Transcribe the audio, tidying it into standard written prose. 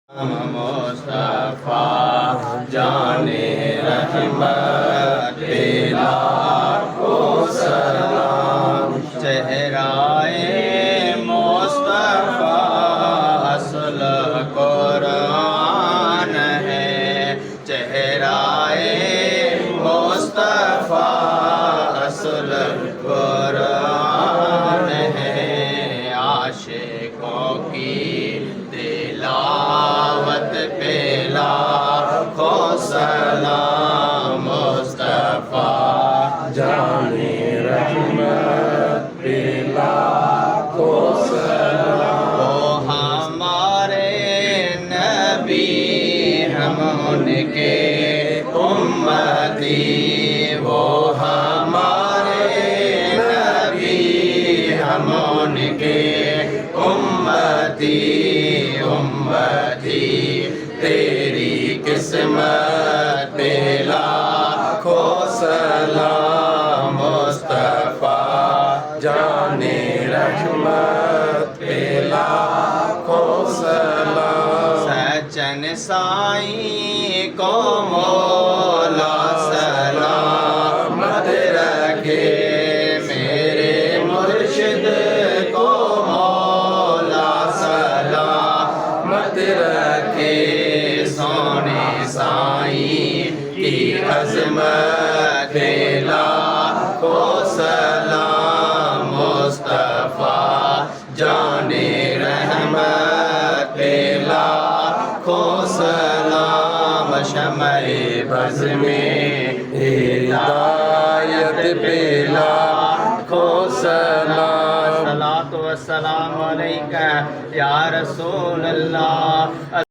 مصطفیٰ جانے رحمت لاکھوں سلام، چہرائے مصطفیٰ اصل قرآن ہے، چہرائے مصطفیٰ اصل قرآن ہے، عاشقوں کی تلاوت پہ لاکھوں سلام، مصطفیٰ جانے رحمت پہ لاکھوں سلام، وہ ہمارے نبی ہم ان کے امتی، وہ ہمارے نبی ہم ان کے امتی، امتی تیری قسمت پہ لاکھوں سلام، مصطفیٰ جانے رحمت پہ لاکھوں سلام، سچن سائیں کو مولا سلامت رکھے، میرے مرشد کو مولا سلامت رکھے، سونے سائیں کی عظمت پہ لاکھوں سلام، مصطفیٰ جانے رحمت پہ لاکھوں سلام، شمع بز میں ہدایت پہ لاکھوں سلام، الصلاۃ والسلام علیکہ یا رسول اللہ۔